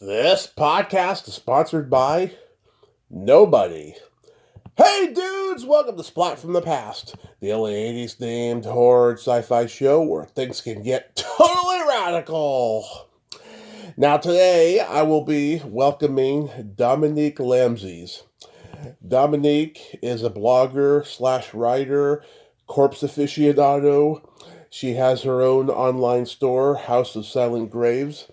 This podcast is sponsored by nobody. Hey dudes, welcome to Splat from the Past, the only 80s themed horror sci-fi show where things can get totally radical. Now today I will be welcoming Dominique Lamssies. Dominique is a blogger slash writer, corpse aficionado. She has her own online store, House of Silent Graves,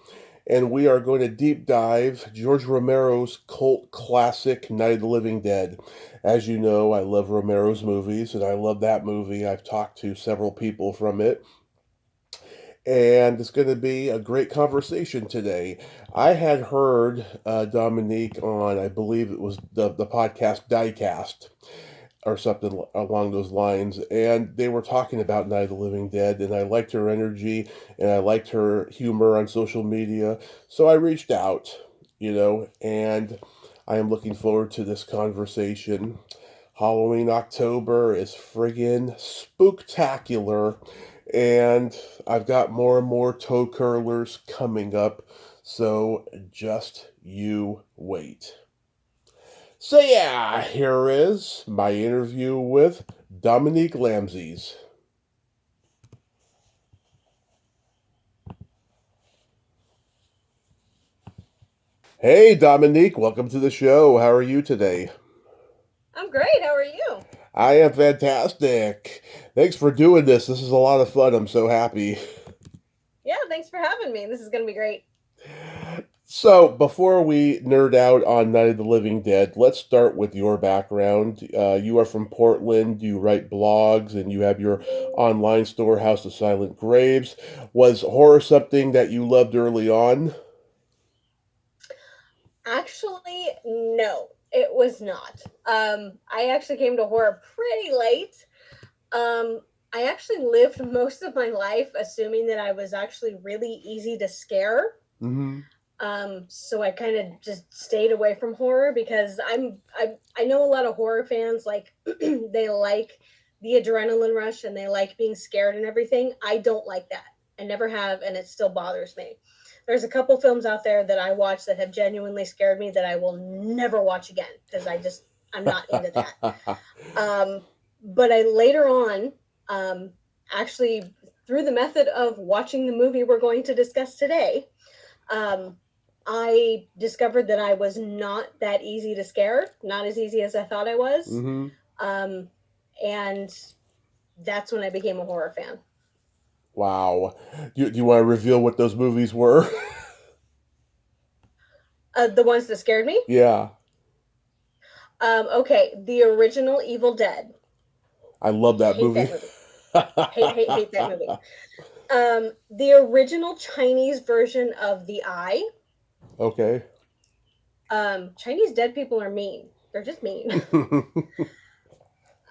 and we are going to deep dive George Romero's cult classic, Night of the Living Dead. As you know, I love Romero's movies, and I love that movie. I've talked to several people from it, and it's going to be a great conversation today. I had heard Dominique on, I believe it was the podcast Diecast or something along those lines, and they were talking about Night of the Living Dead, and I liked her energy, and I liked her humor on social media, so I reached out, and I am looking forward to this conversation. Halloween October is friggin' spooktacular, and I've got more and more toe curlers coming up, so just you wait. So yeah, here is my interview with Dominique Lamssies. Hey Dominique, welcome to the show. How are you today? I'm great. How are you? I am fantastic. Thanks for doing this. This is a lot of fun. I'm so happy. Yeah, thanks for having me. This is going to be great. So, before we nerd out on Night of the Living Dead, let's start with your background. You are from Portland, you write blogs, and you have your online store, House of Silent Graves. Was horror something that you loved early on? Actually, no, it was not. I actually came to horror pretty late. I actually lived most of my life assuming that I was actually really easy to scare. Mm-hmm. So I kind of just stayed away from horror because I know a lot of horror fans like they like the adrenaline rush and they like being scared and everything. I don't like that. I never have, and it still bothers me. There's a couple films out there that I watch that have genuinely scared me that I will never watch again because I'm not into that. But I later on, um, actually through the method of watching the movie we're going to discuss today, um, I discovered that I was not that easy to scare, not as easy as I thought I was. Mm-hmm. Um, and that's when I became a horror fan. Wow. Do you want to reveal what those movies were? The ones that scared me. Yeah, Okay, the original Evil Dead. I love that Hate movie. that movie. Hate that movie. The original Chinese version of The Eye. Okay. Chinese dead people are mean. They're just mean.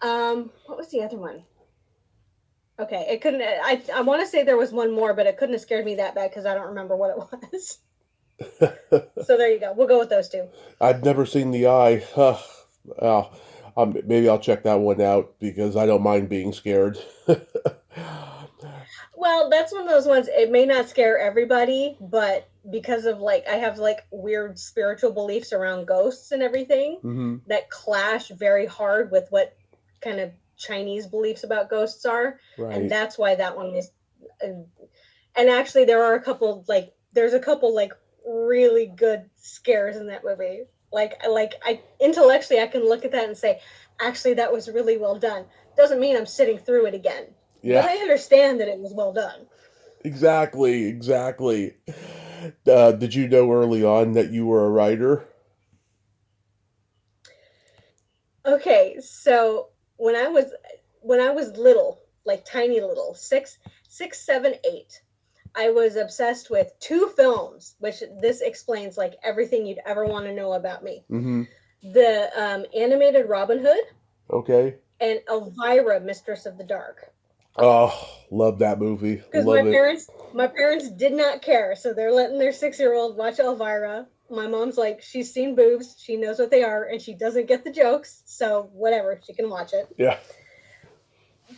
What was the other one? Okay, it couldn't. I want to say there was one more, but it couldn't have scared me that bad because I don't remember what it was. So there you go. We'll go with those two. I've never seen The Eye. Well, maybe I'll check that one out because I don't mind being scared. Well, that's one of those ones. It may not scare everybody, but because of like I have like weird spiritual beliefs around ghosts and everything Mm-hmm. that clash very hard with what kind of Chinese beliefs about ghosts are, and Right. that's why that one is. And actually, there are a couple like there's a couple like really good scares in that movie. Like I intellectually I can look at that and say, actually, that was really well done. Doesn't mean I'm sitting through it again, but Yeah. I understand that it was well done. Exactly. Exactly. Did you know early on that you were a writer? Okay, so when I was when I was little, like tiny little, six, 7, 8, I was obsessed with two films, which this explains like everything you'd ever want to know about me. Mm-hmm. The animated Robin Hood Okay. and Elvira, Mistress of the Dark. Oh, love that movie. Because Love it. my parents did not care, so they're letting their 6-year-old watch Elvira. My mom's like, she's seen boobs, she knows what they are, and she doesn't get the jokes, so whatever, she can watch it. Yeah.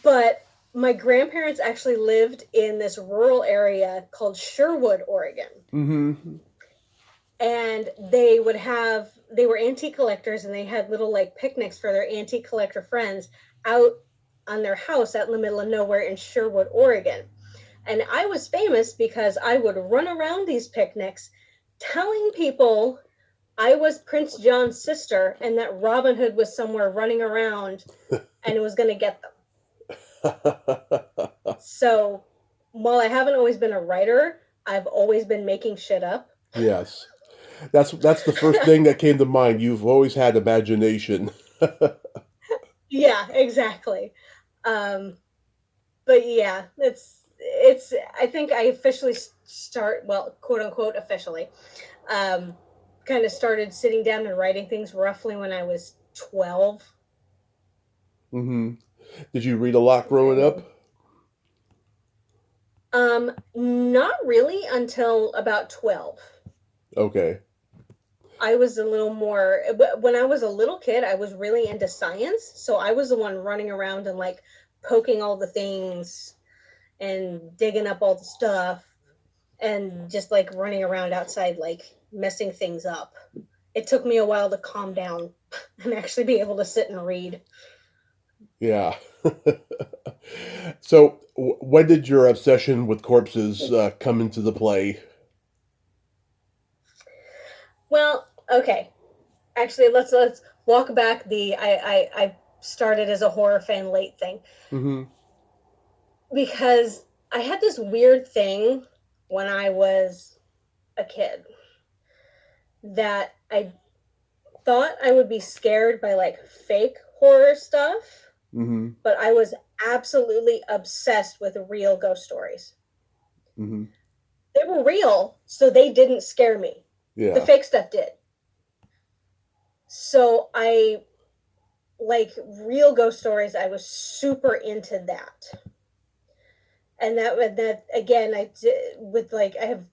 But my grandparents actually lived in this rural area called Sherwood, Oregon. Mm-hmm. and they were antique collectors, and they had little like picnics for their antique collector friends out on their house out in the middle of nowhere in Sherwood, Oregon. And I was famous because I would run around these picnics telling people I was Prince John's sister and that Robin Hood was somewhere running around and was going to get them. So while I haven't always been a writer, I've always been making shit up. Yes. That's the first thing that came to mind. You've always had imagination. Yeah, exactly. Um, but yeah, it's. I think I officially start, well, quote unquote officially, um, kind of started sitting down and writing things roughly when I was 12. Hmm. Did you read a lot growing up? And not really until about 12. Okay. I was a little more, when I was a little kid, I was really into science. So I was the one running around and like poking all the things and digging up all the stuff and just like running around outside, like messing things up. It took me a while to calm down and actually be able to sit and read. Yeah. So, when did your obsession with corpses come into the play? Well, okay. Actually, let's walk back the I started as a horror fan late thing, Hmm. because I had this weird thing when I was a kid that I thought I would be scared by like fake horror stuff, Hmm. but I was absolutely obsessed with real ghost stories. Hmm. They were real, so they didn't scare me. The Yeah. fake stuff did. So I like real ghost stories. I was super into that. And that again, I did with like I have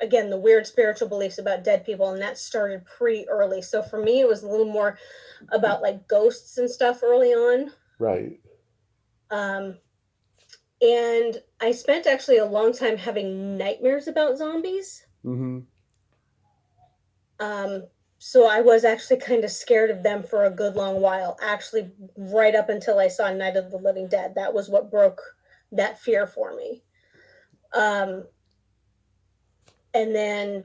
again the weird spiritual beliefs about dead people, and that started pretty early. So for me, it was a little more about like ghosts and stuff early on. Right. Um, and I spent actually a long time having nightmares about zombies. Hmm. Um, so I was actually kind of scared of them for a good long while. Actually, right up until I saw Night of the Living Dead, that was what broke that fear for me. Um, and then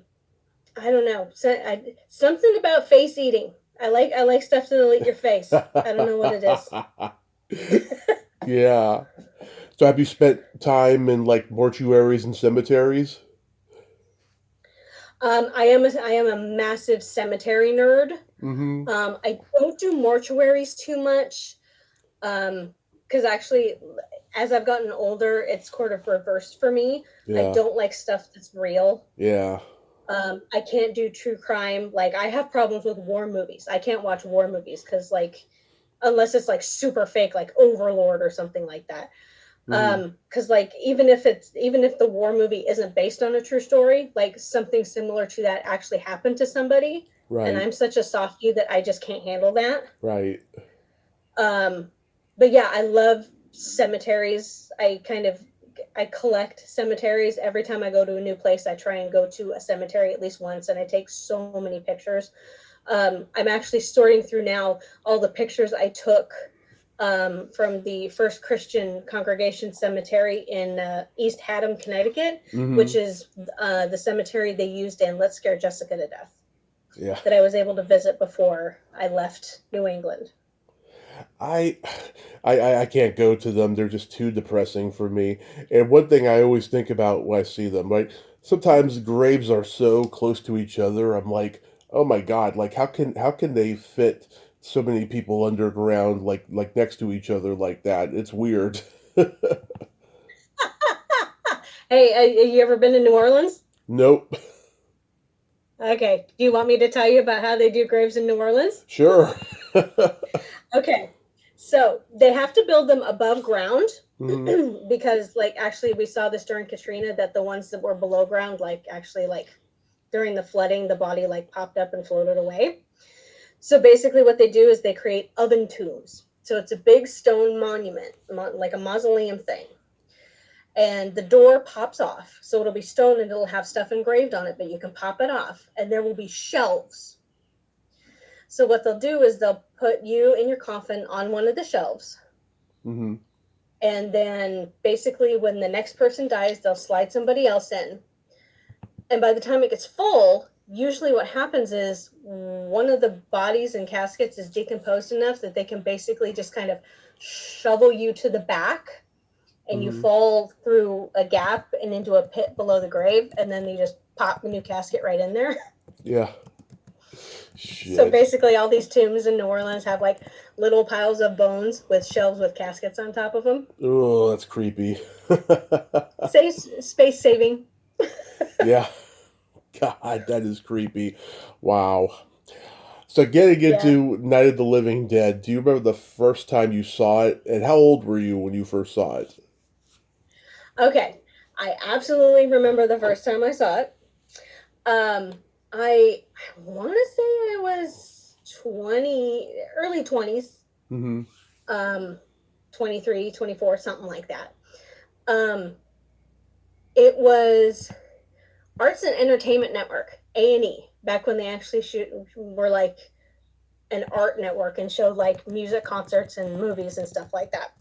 I don't know, something about face eating. I like stuff that'll eat your face. I don't know what it is. Yeah. So, have you spent time in like mortuaries and cemeteries? I am a massive cemetery nerd. Hmm. I don't do mortuaries too much, because actually, as I've gotten older, it's sort of reversed for me. I Yeah. don't like stuff that's real. Yeah. I can't do true crime. Like I have problems with war movies. I can't watch war movies because like unless it's like super fake, like Overlord or something like that. Hmm. Because like even if the war movie isn't based on a true story, like something similar to that actually happened to somebody, and Right. I'm such a softie that I just can't handle that. Right. Um, but yeah, I love cemeteries. I collect cemeteries. Every time I go to a new place, I try and go to a cemetery at least once, and I take so many pictures. I'm actually sorting through now all the pictures I took from the First Christian Congregation Cemetery in East Haddam, Connecticut, which Hmm. is the cemetery they used in Let's Scare Jessica to Death, Yeah. that I was able to visit before I left New England. I, I can't go to them. They're just too depressing for me. And one thing I always think about when I see them, right? Sometimes graves are so close to each other. I'm like, oh my God, like how can they fit so many people underground like next to each other like that? It's weird. Hey, you ever been to New Orleans? Nope. Okay. Do you want me to tell you about how they do graves in New Orleans? Sure. Okay. So they have to build them above ground Hmm. because, like, actually, we saw this during Katrina that the ones that were below ground, like, actually, like, during the flooding, the body, like, popped up and floated away. So basically, what they do is they create oven tombs. So it's a big stone monument, like a mausoleum thing. and the door pops off. So it'll be stone and it'll have stuff engraved on it, but you can pop it off, and there will be shelves. So what they'll do is they'll put you in your coffin on one of the shelves. Mm-hmm. And then basically when the next person dies, they'll slide somebody else in. And by the time it gets full, usually what happens is one of the bodies and caskets is decomposed enough that they can basically just kind of shovel you to the back, and you fall through a gap and into a pit below the grave, and then they just pop the new casket right in there. Yeah. So Shit. basically all these tombs in New Orleans have like little piles of bones with shelves with caskets on top of them. Oh, that's creepy. Space saving. Yeah. God, that is creepy. Wow. So getting Yeah. into Night of the Living Dead, do you remember the first time you saw it? And how old were you when you first saw it? Okay. I absolutely remember the first time I saw it. I want to say I was 20, early 20s, Mm-hmm. 23, 24, something like that. It was Arts and Entertainment Network, A&E, back when they actually were like an art network and showed like music concerts and movies and stuff like that.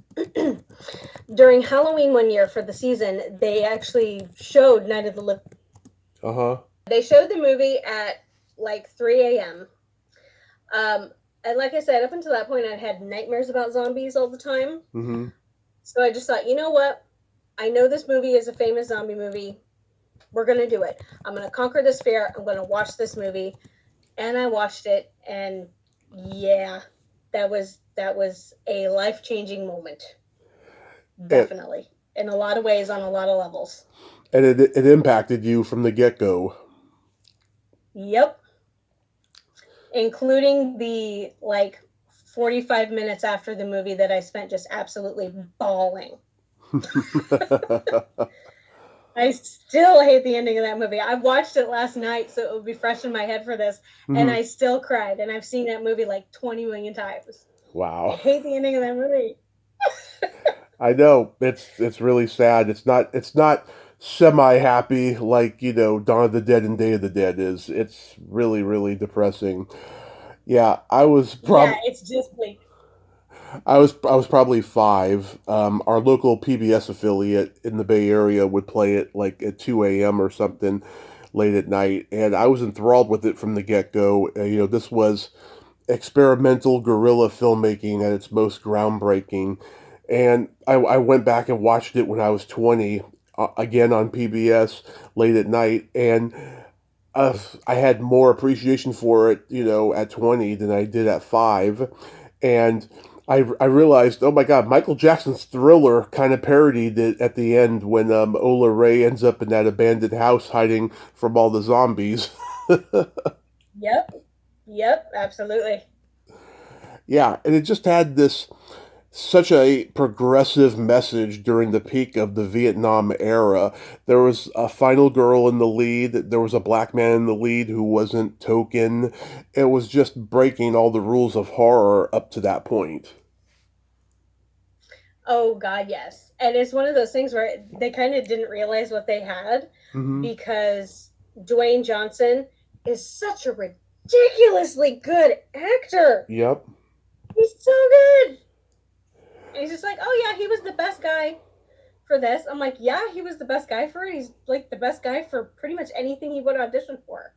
During Halloween one year for the season, they actually showed Night of the Living. Uh-huh. They showed the movie at like 3 a.m. And like I said, up until that point, I'd had nightmares about zombies all the time. Mm-hmm. So I just thought, you know what? I know this movie is a famous zombie movie. We're going to do it. I'm going to conquer this fear. I'm going to watch this movie. And I watched it, and yeah, that was a life-changing moment. Definitely. In a lot of ways, on a lot of levels. And it impacted you from the get-go. Yep. Including the, like, 45 minutes after the movie that I spent just absolutely bawling. I still hate the ending of that movie. I watched it last night, so it would be fresh in my head for this, and I still cried. And I've seen that movie like 20 million times. Wow. I hate the ending of that movie. I know it's really sad. It's not semi happy like Dawn of the Dead and Day of the Dead is. It's really depressing. Yeah, Yeah, it's just bleak. I was probably 5. Our local PBS affiliate in the Bay Area would play it like at 2 a.m. or something late at night, and I was enthralled with it from the get go. This was experimental guerrilla filmmaking at its most groundbreaking, and I went back and watched it when I was 20, again on PBS late at night, and I had more appreciation for it, at 20 than I did at 5, and I realized, oh my God, Michael Jackson's Thriller kind of parodied it at the end when Ola Ray ends up in that abandoned house hiding from all the zombies. Yep, absolutely. Yeah, and it just had such a progressive message during the peak of the Vietnam era. There was a final girl in the lead, there was a black man in the lead who wasn't token. It was just breaking all the rules of horror up to that point. Oh God, yes. And it's one of those things where they kind of didn't realize what they had, Mm-hmm. because Dwayne Johnson is such a ridiculously good actor. Yep. He's so good. And he's just like, oh yeah, he was the best guy for this. I'm like, yeah, he was the best guy for it. He's like the best guy for pretty much anything he would audition for.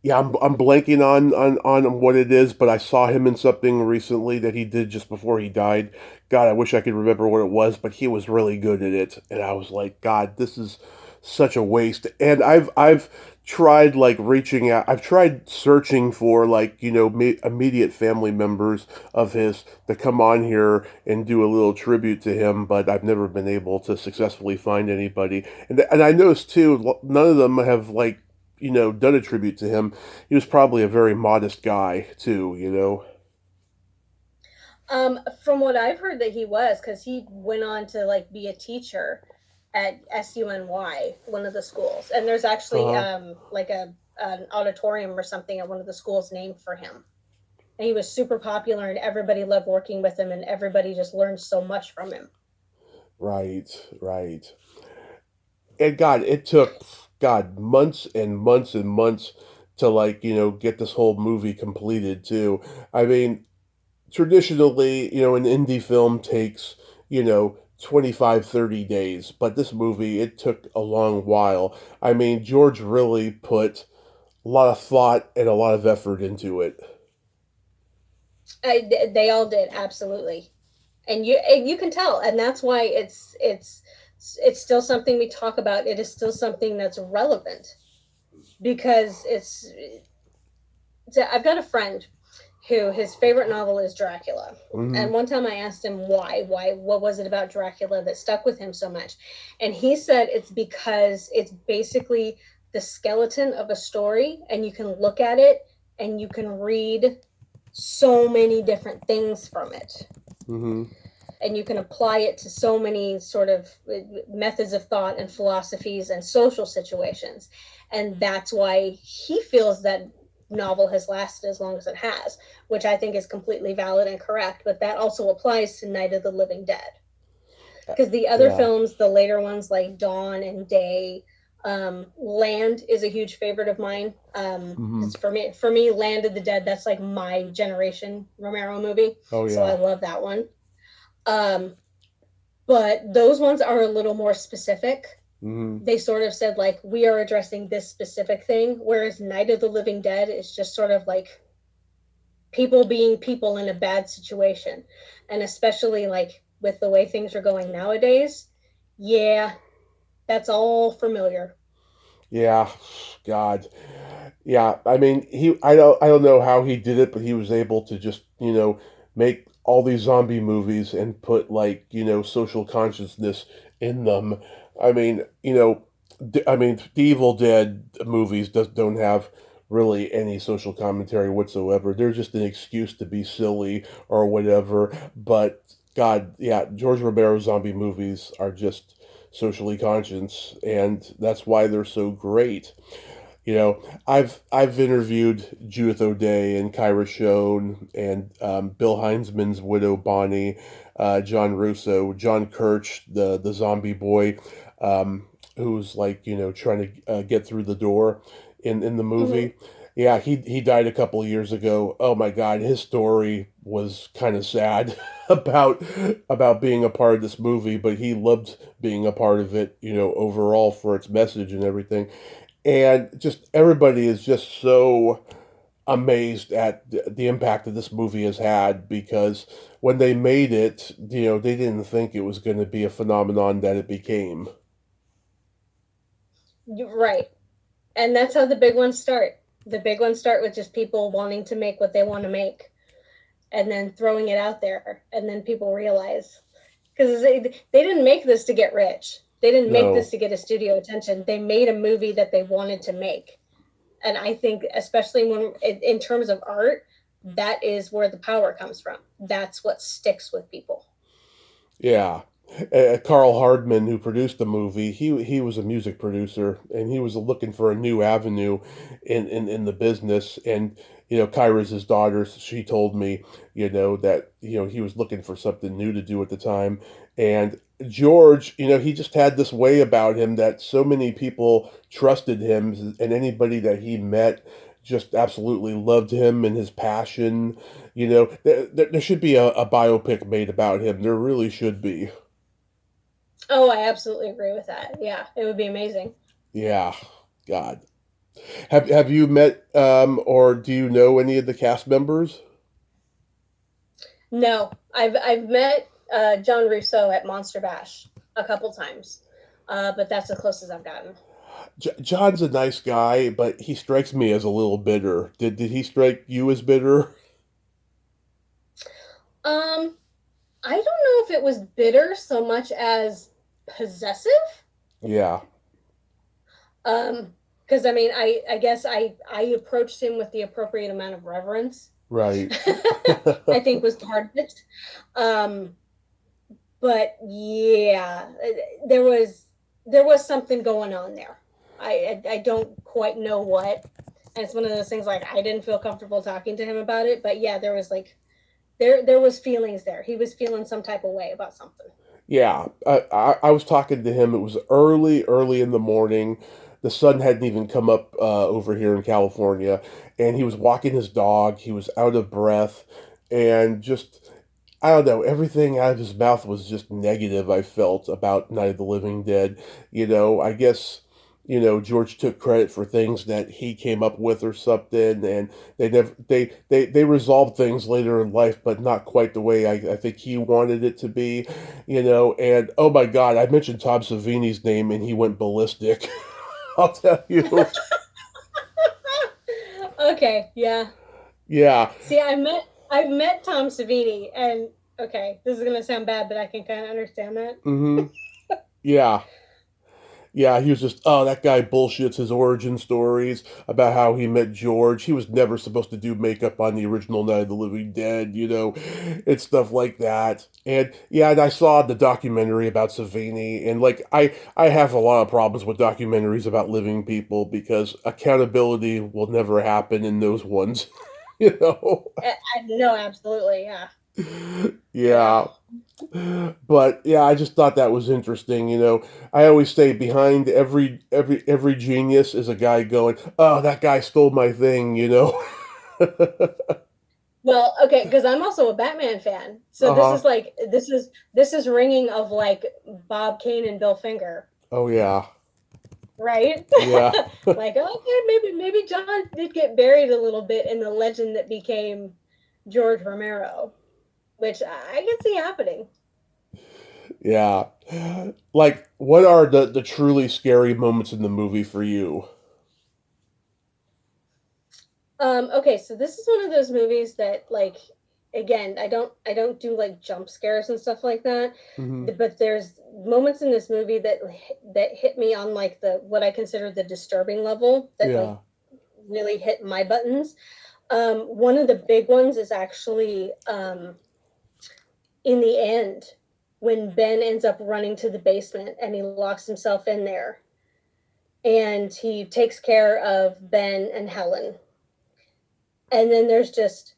Yeah, I'm blanking on what it is, but I saw him in something recently that he did just before he died. God, I wish I could remember what it was, but he was really good at it, and I was like, God, this is such a waste. And I've tried like reaching out. I've tried searching for like immediate family members of his to come on here and do a little tribute to him, but I've never been able to successfully find anybody. And I noticed too, none of them have like done a tribute to him. He was probably a very modest guy too. From what I've heard that he was, because he went on to like be a teacher at SUNY, one of the schools, and there's actually like an auditorium or something at one of the schools named for him. And he was super popular, and everybody loved working with him, and everybody just learned so much from him. Right, right. And God, it took God months and months and months to like, get this whole movie completed too. I mean, traditionally, an indie film takes, 25, 30 days, but this movie, it took a long while. I mean, George really put a lot of thought and a lot of effort into it. They all did, absolutely. And you can tell, and that's why it's still something we talk about. It is still something that's relevant because I've got a friend who his favorite novel is Dracula. Hmm. And one time I asked him why, what was it about Dracula that stuck with him so much? And he said it's because it's basically the skeleton of a story, and you can look at it and you can read so many different things from it. Hmm. And you can apply it to so many sort of methods of thought and philosophies and social situations. And that's why he feels that novel has lasted as long as it has, which I think is completely valid and correct. But that also applies to Night of the Living Dead. Because the other Yeah. films, the later ones like Dawn and Day, Land is a huge favorite of mine. Hmm. It's for me, Land of the Dead. That's like my generation Romero movie, Oh so I yeah. love that one. Um, but those ones are a little more specific. Hmm. They sort of said like we are addressing this specific thing, whereas Night of the Living Dead is just sort of like people being people in a bad situation, and especially like with the way things are going nowadays. Yeah, that's all familiar. Yeah. God. Yeah, I mean, I don't know how he did it, but he was able to just, make all these zombie movies and put like, social consciousness in them. I mean, the Evil Dead movies don't have really any social commentary whatsoever. They're just an excuse to be silly or whatever. But God, yeah, George Romero's zombie movies are just socially conscious, and that's why they're so great. I've interviewed Judith O'Dea and Kyra Schoen and Bill Heinzman's widow Bonnie, John Russo, John Kirch, the zombie boy, who's like trying to get through the door in the Mm-hmm. movie. Yeah, he died a couple of years ago. Oh my God, his story was kind of sad about being a part of this movie, but he loved being a part of it. Overall for its message and everything, and just everybody is just so amazed at the impact that this movie has had, because when they made it, they didn't think it was going to be a phenomenon that it became. Right. And that's how the big ones start. The big ones start with just people wanting to make what they want to make and then throwing it out there. And then people realize because they didn't make this to get rich. They didn't make this No. to get a studio attention. They made a movie that they wanted to make. And I think, especially when in terms of art, that is where the power comes from. That's what sticks with people. Yeah. Carl Hardman, who produced the movie, he was a music producer, and he was looking for a new avenue in the business. And Kyra's his daughter. She told me, that he was looking for something new to do at the time. And George, he just had this way about him that so many people trusted him, and anybody that he met just absolutely loved him and his passion. There should be a biopic made about him. There really should be. Oh, I absolutely agree with that. Yeah, it would be amazing. Yeah, God. Have you met or do you know any of the cast members? No, I've met John Russo at Monster Bash a couple times, but that's the closest I've gotten. John's a nice guy, but he strikes me as a little bitter. Did he strike you as bitter? Um, I don't know if it was bitter so much as possessive. Yeah, Because I mean, I guess I approached him with the appropriate amount of reverence. right. I think was part of it. Um, but yeah, there was something going on there. I don't quite know what, and it's one of those things like I didn't feel comfortable talking to him about it. But yeah, there was like there was feelings there. He was feeling some type of way about something. Yeah, I was talking to him. It was early in the morning. The sun hadn't even come up over here in California, and he was walking his dog. He was out of breath, and just I don't know. Everything out of his mouth was just negative. I felt about Night of the Living Dead. I guess George took credit for things that he came up with or something, and they never they resolved things later in life, but not quite the way I think he wanted it to be. And oh my God, I mentioned Tom Savini's name, and he went ballistic. I'll tell you. Okay, yeah. Yeah. See, I've met Tom Savini, and okay, this is gonna sound bad, but I can kind of understand that. Mm-hmm. Yeah. Yeah, he was just, oh, that guy bullshits his origin stories about how he met George. He was never supposed to do makeup on the original Night of the Living Dead, and stuff like that. And yeah, and I saw the documentary about Savini, and like I have a lot of problems with documentaries about living people because accountability will never happen in those ones, you know. No, absolutely, yeah, yeah. Yeah. But yeah, I just thought that was interesting. I always say behind every genius is a guy going, "Oh, that guy stole my thing." Well, okay, because I'm also a Batman fan, so this Uh-huh. is like this is ringing of like Bob Kane and Bill Finger, Oh yeah. right? Yeah. Like, okay, maybe John did get buried a little bit in the legend that became George Romero, which I can see happening. Yeah. Like, what are the truly scary moments in the movie for you? Okay, so this is one of those movies that, like, again, I don't do like jump scares and stuff like that, Hmm. but there's moments in this movie that hit me on like the what I consider the disturbing level that like Yeah. really hit my buttons. One of the big ones is actually in the end when Ben ends up running to the basement and he locks himself in there and he takes care of Ben and Helen. And then there's just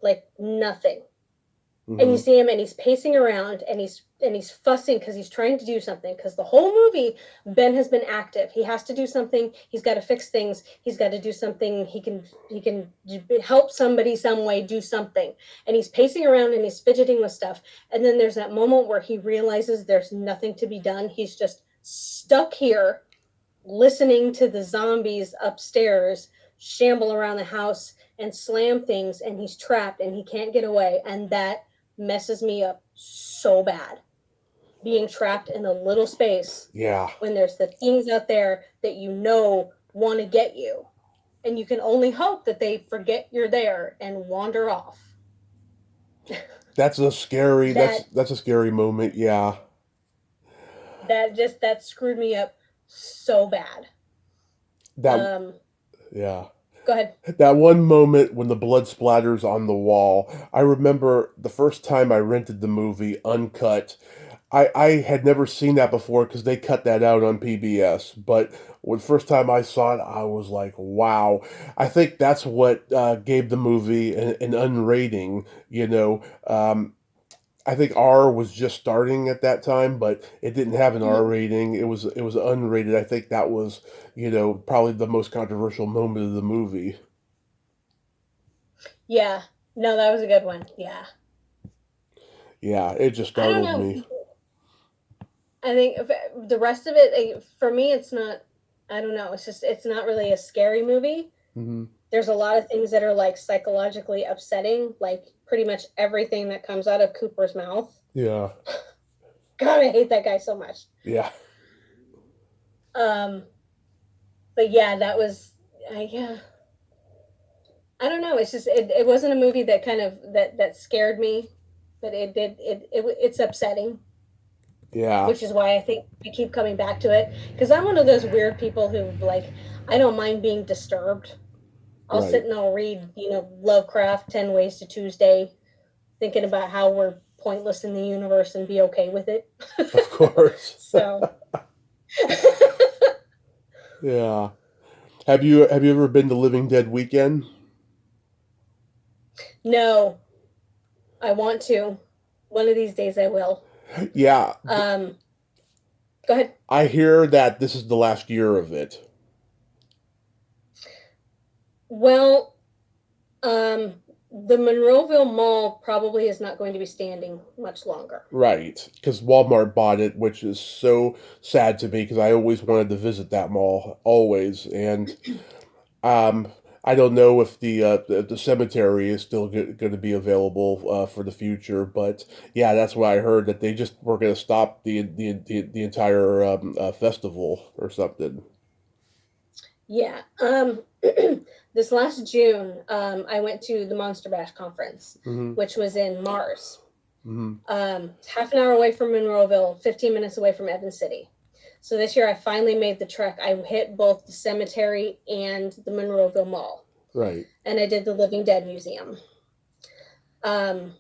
like nothing. And you Hmm. see him and he's pacing around and he's fussing because he's trying to do something because the whole movie Ben has been active. He has to do something. He's got to fix things. He's got to do something. He can help somebody some way do something. And he's pacing around and he's fidgeting with stuff. And then there's that moment where he realizes there's nothing to be done. He's just stuck here listening to the zombies upstairs shamble around the house and slam things, and he's trapped and he can't get away, and that messes me up so bad, being trapped in a little space Yeah. when there's the things out there that want to get you, and you can only hope that they forget you're there and wander off. That's a scary. That's that that's a scary moment. Yeah. that screwed me up so bad. That. um Yeah. Go ahead. That one moment when the blood splatters on the wall, I remember the first time I rented the movie uncut. I had never seen that before because they cut that out on PBS. But when first time I saw it, I was like, wow. I think that's what gave the movie an unrating. I think R was just starting at that time, but it didn't have an R Mhm. rating. It was unrated. I think that was probably the most controversial moment of the movie. Yeah, no, that was a good one. Yeah. Yeah, it just I don't startled know. me. I think the rest of it, for me, it's not. I don't know. It's not really a scary movie. Hmm. There's a lot of things that are like psychologically upsetting, like pretty much everything that comes out of Cooper's mouth. Yeah, God, I hate that guy so much. yeah, Um, but yeah, that was. Yeah, I don't know. It wasn't a movie that kind of that scared me, but it's upsetting, yeah. which is why I think I keep coming back to it because I'm one of those weird people who like I don't mind being disturbed. I'll sit Right. and I'll read, Lovecraft, 10 Ways to Tuesday, thinking about how we're pointless in the universe and be okay with it. Of course. So, Yeah. Have you ever been to Living Dead Weekend? no, I want to. One of these days I will. Yeah, Go ahead. I hear that this is the last year of it. Well, the Monroeville Mall probably is not going to be standing much longer. Right, because Walmart bought it, which is so sad to me because I always wanted to visit that mall, always. And um, I don't know if the cemetery is still going to be available for the future, but yeah, that's what I heard that they just were going to stop the entire festival or something. Yeah. This last June, I went to the Monster Bash conference, Hmm. which was in Mars. Hmm. Half an hour away from Monroeville, 15 minutes away from Evans City. So this year I finally made the trek. I hit both the cemetery and the Monroeville Mall. Right. And I did the Living Dead Museum. Um,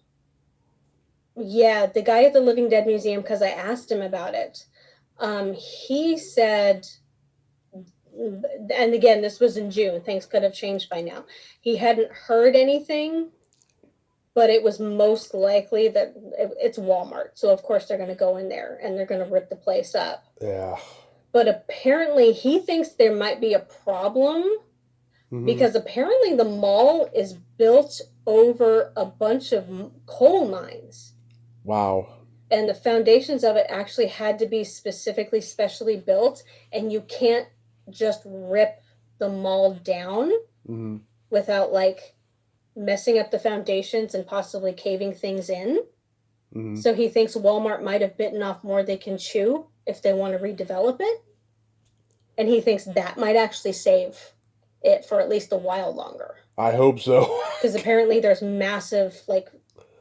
yeah, the guy at the Living Dead Museum, because I asked him about it, he said, and again, this was in June, things could have changed by now. He hadn't heard anything, but it was most likely that it's Walmart. So, of course, they're going to go in there and they're going to rip the place up. Yeah. But apparently, he thinks there might be a problem Hmm. because apparently the mall is built over a bunch of coal mines. Wow. And the foundations of it actually had to be specially built, and you can't just rip the mall down Hmm. without like messing up the foundations and possibly caving things in. Hmm. So he thinks Walmart might have bitten off more they can chew if they want to redevelop it. And he thinks that might actually save it for at least a while longer. I hope so. Because apparently there's massive like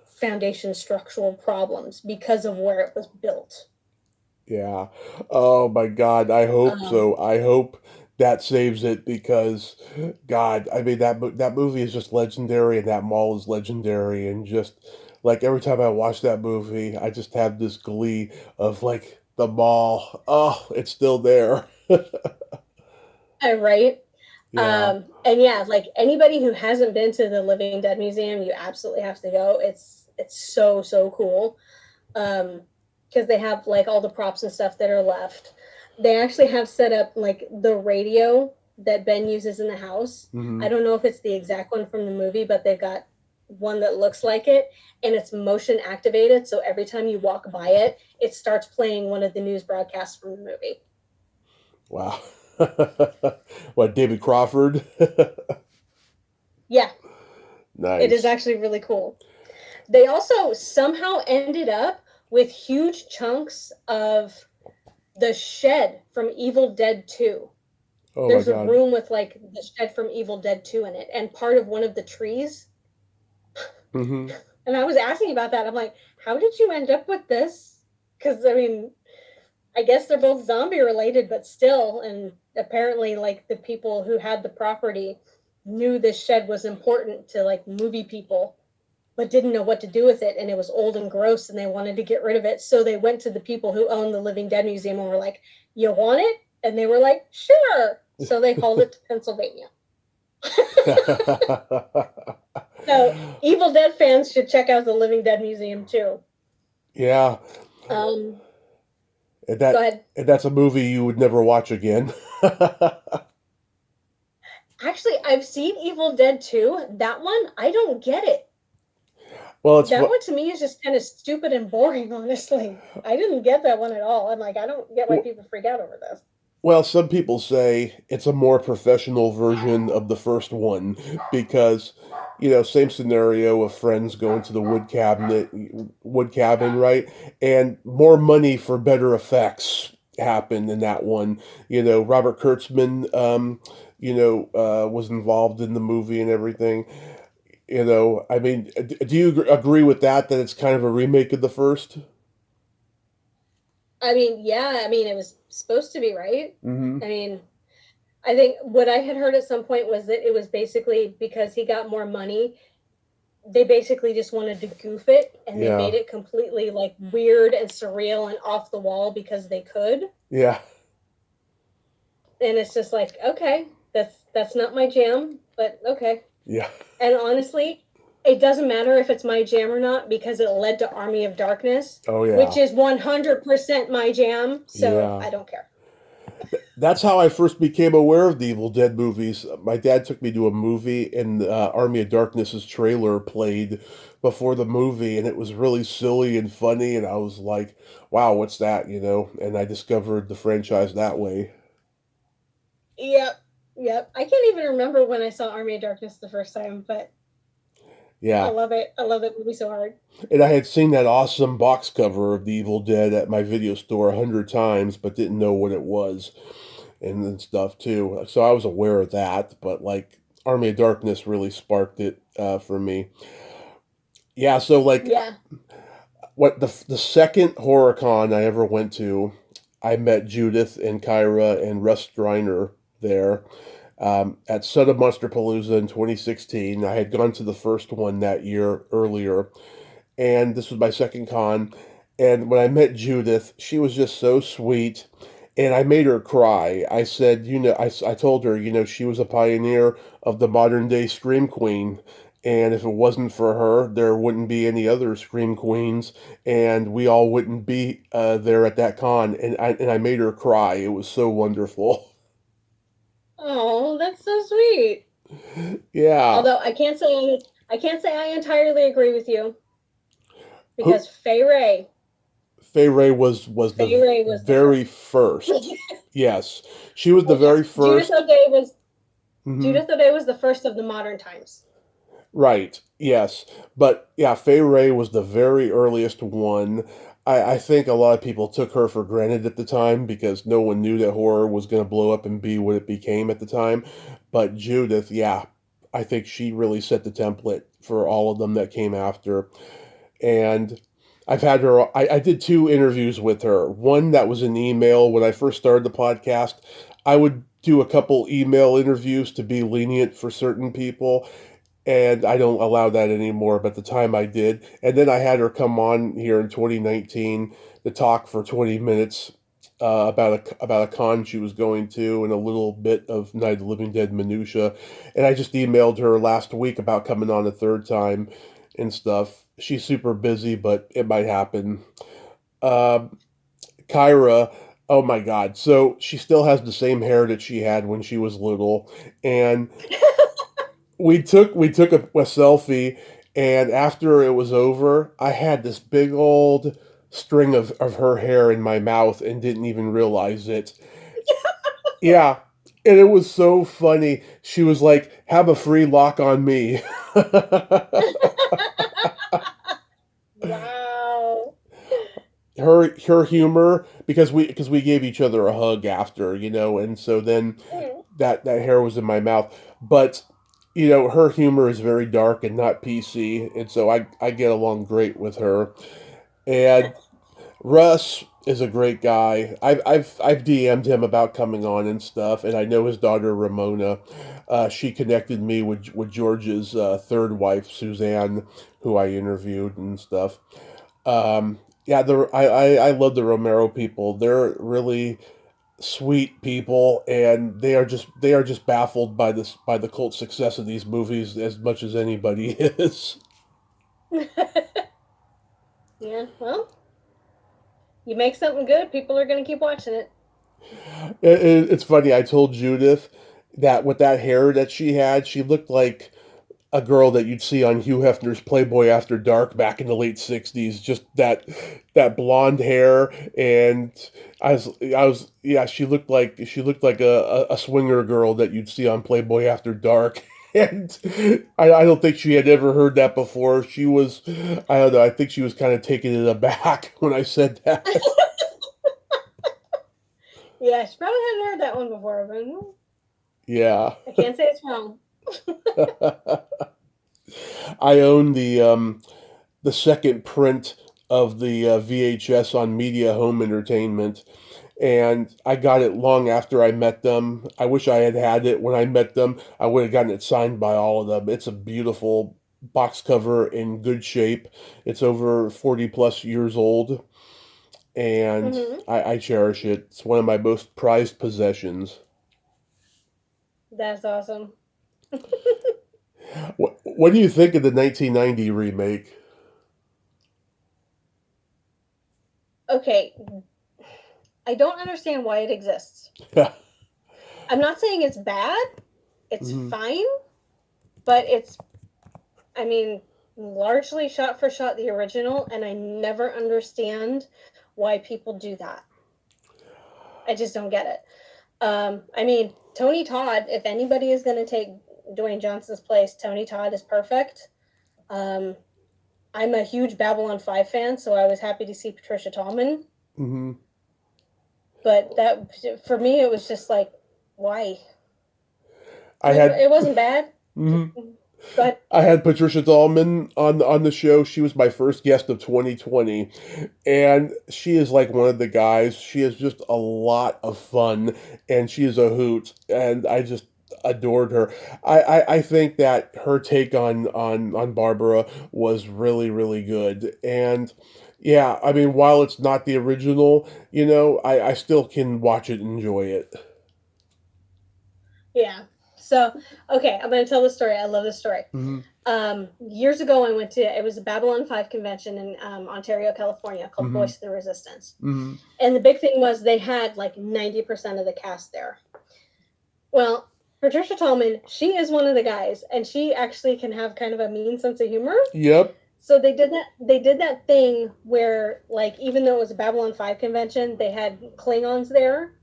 foundation structural problems because of where it was built. Yeah. Oh my God. I hope Um, so. I hope that saves it because, God, I mean that movie is just legendary, and that mall is legendary, and just like every time I watch that movie, I just have this glee of like the mall. Oh, it's still there. right. Yeah. And yeah, like anybody who hasn't been to the Living Dead Museum, you absolutely have to go. It's so cool. Because they have like all the props and stuff that are left. They actually have set up like the radio that Ben uses in the house. Hmm. I don't know if it's the exact one from the movie, but they've got one that looks like it and it's motion activated. So every time you walk by it, it starts playing one of the news broadcasts from the movie. Wow. What, David Crawford? Yeah, it is Nice. actually really cool. They also somehow ended up with huge chunks of the shed from Evil Dead 2. Oh my There's a God. room with like the shed from Evil Dead 2 in it and part of one of the trees. Hmm. And I was asking about that. I'm like, how did you end up with this? Because I mean, I guess they're both zombie related, but still. And apparently, like the people who had the property knew this shed was important to like movie people, but didn't know what to do with it. And it was old and gross and they wanted to get rid of it. So they went to the people who own the Living Dead Museum and were like, you want it? And they were like, sure. So they hauled it to Pennsylvania. So Evil Dead fans should check out the Living Dead Museum too. Yeah. Um, And Go that ahead. and that's a movie you would never watch again. Actually, I've seen Evil Dead 2. That one, I don't get it. Well, That one to me is just kind of stupid and boring, honestly. I didn't get that one at all. I'm like, I don't get why people freak out over this. well, some people say it's a more professional version of the first one because, same scenario of friends going to the wood cabin, right? And more money for better effects happened in that one. Robert Kurtzman, was involved in the movie and everything. I mean, do you agree with that? That it's kind of a remake of the first? I mean, yeah, I mean, it was supposed to be, right? Mm-hmm. I mean, I think what I had heard at some point was that it was basically because he got more money, they basically just wanted to goof it and they Yeah. made it completely like weird and surreal and off the wall because they could. Yeah. And it's just like, okay, that's not my jam, but okay. Yeah. And honestly, it doesn't matter if it's my jam or not because it led to Army of Darkness, Oh yeah, which is 100% my jam. So yeah. I don't care. That's how I first became aware of the Evil Dead movies. My dad took me to a movie, and Army of Darkness's trailer played before the movie, and it was really silly and funny. And I was like, "Wow, what's that?" You know. And I discovered the franchise that way. Yep. Yep. I can't even remember when I saw Army of Darkness the first time, but I Yeah, love it. I love that movie so hard. and I had seen that awesome box cover of the Evil Dead at my video store 100 times, but didn't know what it was and stuff too. So I was aware of that, but like Army of Darkness really sparked it for me. Yeah, so like Yeah. what the second horror con I ever went to, I met Judith and Kyra and Russ Striner there at Son of Monster Palooza in 2016. I had gone to the first one that year earlier, and this was my second con. And when I met Judith, she was just so sweet, and I made her cry. I said, I told her, she was a pioneer of the modern day Scream Queen. And if it wasn't for her, there wouldn't be any other Scream Queens, and we all wouldn't be there at that con. And I made her cry. It was so wonderful. Oh, that's so sweet. Yeah. Although I can't say I entirely agree with you Who because Fay Ray was Fay the Ray was the very first. first. Yes, she was the Oh very yes, Judith first. O'Day was Hmm. Judith O'Day was the first of the modern times. Right. Yes. But yeah, Fay Ray was the very earliest one. I think a lot of people took her for granted at the time because no one knew that horror was going to blow up and be what it became at the time. But Judith, yeah, I think she really set the template for all of them that came after. And I've had her, I did two interviews with her. One that was an email when I first started the podcast. I would do a couple email interviews to be lenient for certain people, and I don't allow that anymore, but at the time I did. And then I had her come on here in 2019 to talk for 20 minutes about a con she was going to and a little bit of Night of the Living Dead minutia. And I just emailed her last week about coming on a third time and stuff. She's super busy, but it might happen. Um, Kyra, oh my God. So she still has the same hair that she had when she was little. And we took a selfie, and after it was over, I had this big old string of her hair in my mouth and didn't even realize it. Yeah, and it was so funny. She was like, "Have a free lock on me." Wow. Her humor, because we gave each other a hug after, and so then Mm. that hair was in my mouth. But her humor is very dark and not PC, and so I get along great with her. And Russ is a great guy. I've DM'd him about coming on and stuff, and I know his daughter Ramona. She connected me with George's third wife Suzanne, who I interviewed and stuff. Yeah, I love the Romero people. They're really sweet people, and they are just baffled by the cult success of these movies as much as anybody is. Yeah, well, you make something good, people are going to keep watching it. It's funny. I told Judith that with that hair that she had, she looked like a girl that you'd see on Hugh Hefner's Playboy After Dark back in the late '60s. Just that blonde hair, and yeah. She looked like a swinger girl that you'd see on Playboy After Dark. And I don't think she had ever heard that before. I don't know. I think she was kind of taken it aback when I said that. Yeah, she probably hadn't heard that one before, but Yeah. I can't say it's wrong. I own the second print of the VHS on Media Home Entertainment, and I got it long after I met them. I wish I had it when I met them. I would have gotten it signed by all of them. It's a beautiful box cover in good shape. It's over 40 plus years old, and Hmm. I cherish it. It's one of my most prized possessions. That's awesome. What What do you think of the 1990 remake? Okay, I don't understand why it exists. I'm not saying it's bad. It's Mhm. fine, but it's, I mean, largely shot for shot the original, and I never understand why people do that. I just don't get it. I mean, Tony Todd, if anybody is going to take Dwayne Johnson's place, Tony Todd is perfect. Um, I'm a huge Babylon 5 fan, so I was happy to see Patricia Tallman. Mm-hmm. But that, for me, it was just like, why? I had It wasn't bad. mhm. But I had Patricia Dahlman on the show. She was my first guest of 2020, and she is like one of the guys. She is just a lot of fun, and she is a hoot, and I just adored her. I think that her take on Barbara was really really good, and yeah, I mean, while it's not the original, I still can watch it and enjoy it. yeah. So, okay, I'm going to tell the story. I love this story. Hmm. Years ago, I went to, it was a Babylon 5 convention in Ontario, California, called Hmm. Voice of the Resistance. Hmm. And the big thing was they had like 90% of the cast there. Well, Patricia Tallman, she is one of the guys, and she actually can have kind of a mean sense of humor. Yep. So they did that thing where, like, even though it was a Babylon 5 convention, they had Klingons there,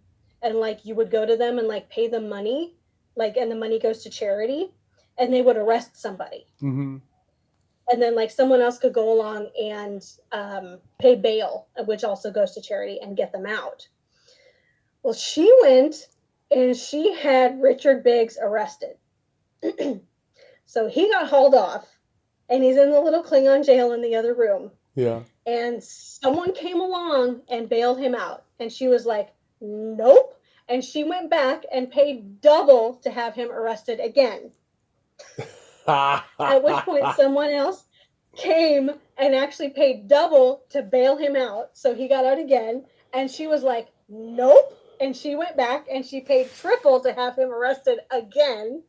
and like you would go to them and like pay them money, like, and the money goes to charity, and they would arrest somebody. Hmm. And then like someone else could go along and pay bail, which also goes to charity, and get them out. Well, she went and she had Richard Biggs arrested. So he got hauled off, and he's in the little Klingon jail in the other room. Yeah. And someone came along and bailed him out. And she was like, nope. And she went back and paid double to have him arrested again. At which point, someone else came and actually paid double to bail him out. So he got out again. And she was like, nope. And she went back and she paid triple to have him arrested again.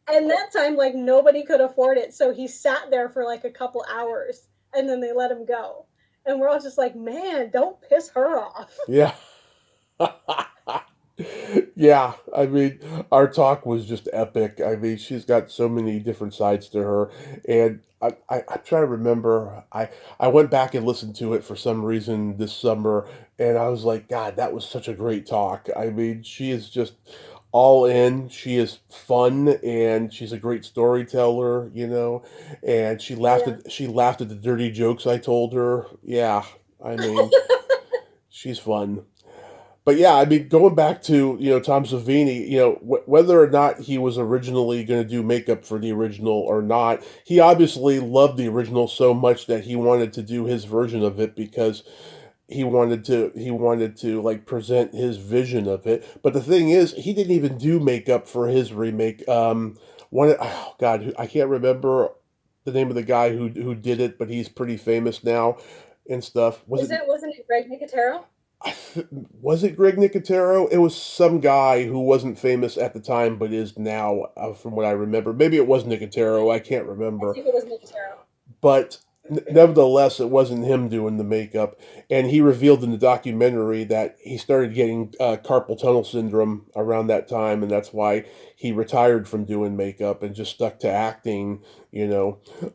And that time, like, nobody could afford it. So he sat there for like a couple hours, and then they let him go. And we're all just like, man, don't piss her off. Yeah. Yeah, I mean, our talk was just epic. I mean, she's got so many different sides to her, and I'm trying to remember. I went back and listened to it for some reason this summer, and I was like, God, that was such a great talk. I mean, she is just all in. She is fun, and she's a great storyteller, and Yeah. she laughed at the dirty jokes I told her. Yeah, I mean, she's fun. But yeah, I mean, going back to Tom Savini, whether or not he was originally going to do makeup for the original or not, he obviously loved the original so much that he wanted to do his version of it because he wanted to like present his vision of it. But the thing is, he didn't even do makeup for his remake. Oh God, I can't remember the name of the guy who did it, but he's pretty famous now and stuff. Wasn't it Greg Nicotero? Was it Greg Nicotero? It was some guy who wasn't famous at the time, but is now, from what I remember. Maybe it was Nicotero. I can't I remember. think it was Nicotero. But nevertheless, it wasn't him doing the makeup. And he revealed in the documentary that he started getting carpal tunnel syndrome around that time, and that's why he retired from doing makeup and just stuck to acting.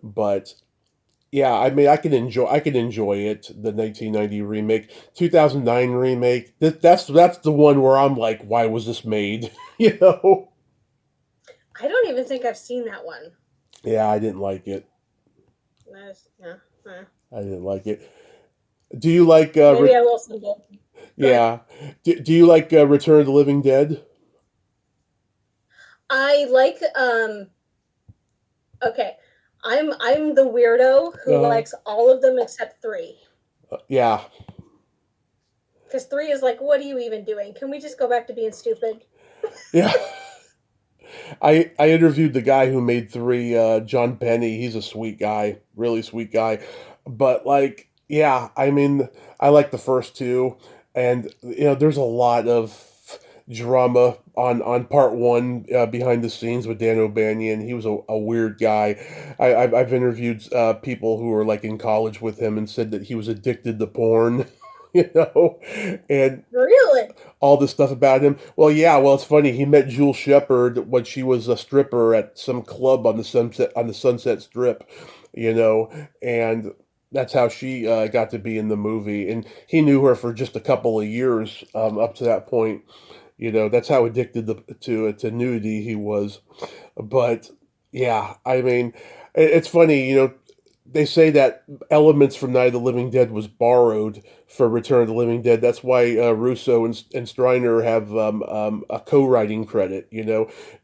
But yeah, I mean, I can enjoy it. The 1990 remake, 2009 remake. That's the one where I'm like, why was this made? you know? I don't even think I've seen that one. Yeah, I didn't like it. Yeah. I didn't like it. Do you like Maybe I will someday. Go ahead. yeah? Do you like Return of the Living Dead? I like okay. I'm the weirdo who Uh, likes all of them except 3. yeah, Because 3 is like, what are you even doing? Can we just go back to being stupid? yeah. I interviewed the guy who made 3, John Penny. He's a sweet guy, really sweet guy. But like, yeah, I mean, I like the first 2, and there's a lot of drama on part one behind the scenes with Dan O'Banion. He was a weird guy. I've interviewed people who were like in college with him and said that he was addicted to porn. And Really? all this stuff about him. Well, yeah. Well, it's funny. He met Jules Shepard when she was a stripper at some club on the Sunset Strip. And that's how she got to be in the movie. And he knew her for just a couple of years up to that point. That's how addicted to nudity he was. But yeah, I mean, it's funny. They say that elements from Night of the Living Dead was borrowed for Return of the Living Dead. That's why Russo and Striner have a co-writing credit.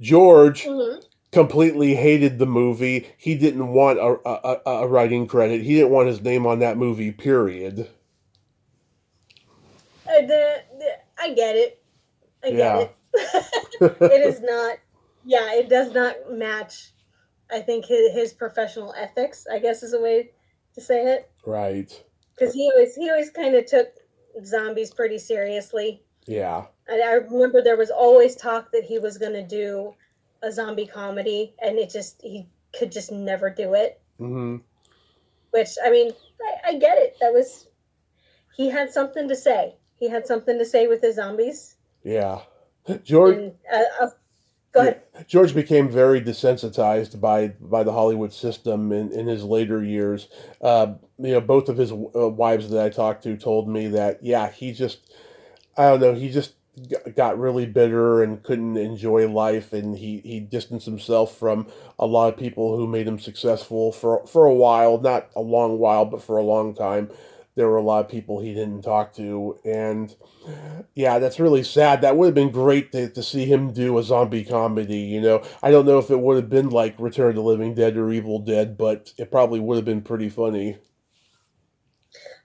George Hmm. completely hated the movie. He didn't want a writing credit. He didn't want his name on that movie. Period. I get it. I get Yeah. it. It is not. Yeah, it does not match. I think his professional ethics, I guess, is a way to say it. Right. Because he always kind of took zombies pretty seriously. Yeah. I remember there was always talk that he was going to do a zombie comedy, and he could just never do it. Hmm. Which, I mean, I get it. He had something to say. He had something to say with his zombies. Yeah. George. And go Yeah, ahead. George became very desensitized by the Hollywood system in his later years. Both of his wives that I talked to told me that, yeah, I don't know, he just got really bitter and couldn't enjoy life, and he distanced himself from a lot of people who made him successful for a while, not a long while, but for a long time. There were a lot of people he didn't talk to, and yeah, that's really sad. That would have been great to see him do a zombie comedy. I don't know if it would have been like Return of the Living Dead or Evil Dead, but it probably would have been pretty funny.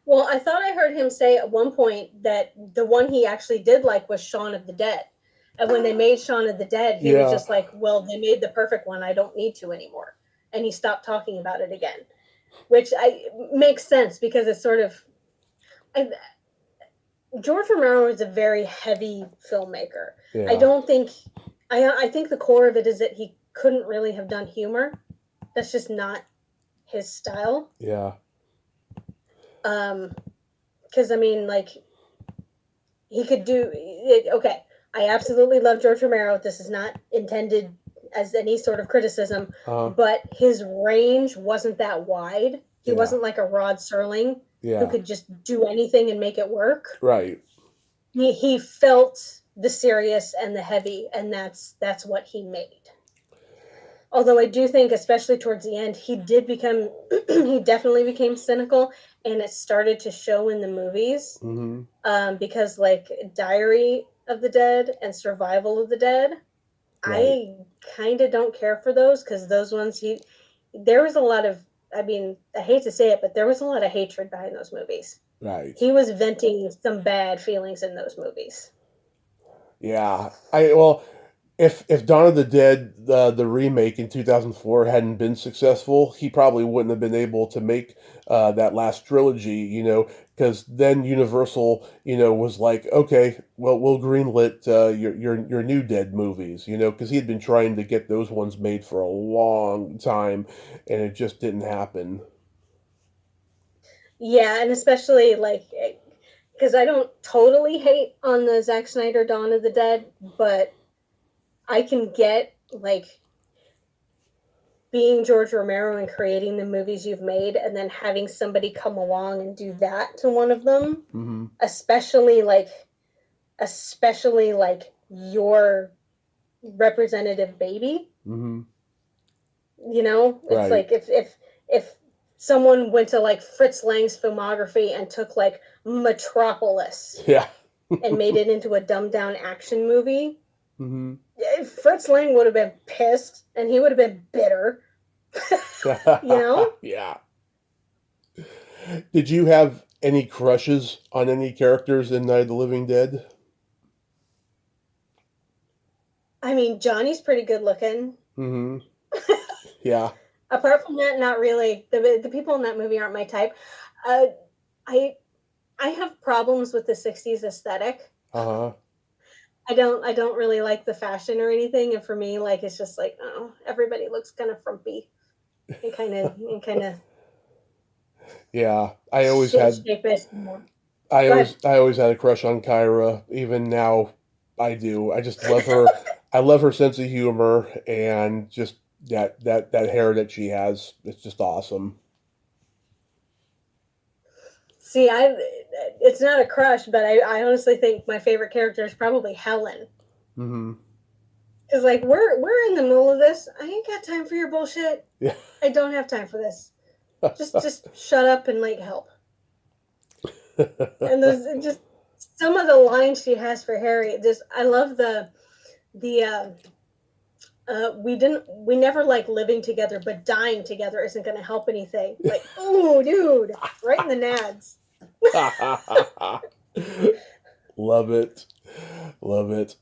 Well, I thought I heard him say at one point that the one he actually did like was Shaun of the Dead. And when they made Shaun of the Dead, he was Yeah, just like, well, they made the perfect one. I don't need to anymore. And he stopped talking about it again, which makes sense because it's sort of. I, George Romero is a very heavy filmmaker. I yeah, don't think. I think the core of it is that he couldn't really have done humor. That's just not his style. yeah, Because I mean, like he could do it. Okay, I absolutely love George Romero. This is not intended as any sort of criticism, uh, but his range wasn't that wide. He yeah, wasn't like a Rod Serling who yeah, could just do anything and make it work. right, He felt the serious and the heavy, and that's what he made. Although I do think, especially towards the end, he did become he definitely became cynical, and it started to show in the movies. mm-hmm, Because like Diary of the Dead and Survival of the Dead, right, I kind of don't care for those because those ones there was a lot of, I mean, I hate to say it, but there was a lot of hatred behind those movies. right. He was venting some bad feelings in those movies. Yeah, if Dawn of the Dead, the remake in 2004, hadn't been successful, he probably wouldn't have been able to make that last trilogy. Because then Universal, was like, okay, well, we'll greenlit your new Dead movies. Because he had been trying to get those ones made for a long time, and it just didn't happen. Yeah, and especially like because I don't totally hate on the Zack Snyder Dawn of the Dead, but I can get like being George Romero and creating the movies you've made and then having somebody come along and do that to one of them, Hmm. especially like your representative baby. Hmm. It's Right. like if someone went to like Fritz Lang's filmography and took like Metropolis Yeah. and made it into a dumbed down action movie, Hmm. Fritz Lang would have been pissed and he would have been bitter. you know Yeah. Did you have any crushes on any characters in Night of the Living Dead? I mean, Johnny's pretty good looking. Hmm. Yeah. Apart from that, not really. The people in that movie aren't my type. Uh, I I have problems with the '60s aesthetic. Uh huh. I don't really like the fashion or anything, and for me, like it's just like, oh, everybody looks kind of frumpy and kind of Yeah, I always had shape-ish more. I Go ahead. always I always had a crush on Kyra. Even now, I do. I just love her. I love her sense of humor and just that hair that she has. It's just awesome. See, it's not a crush, but I honestly think my favorite character is probably Helen. Hmm. Cause like we're in the middle of this. I ain't got time for your bullshit. Yeah. I don't have time for this. Just shut up and like help. And those just some of the lines she has for Harry. Just I love the we never like living together, but dying together isn't going to help anything. Like, oh, dude, right in the nads. Love it. Love it.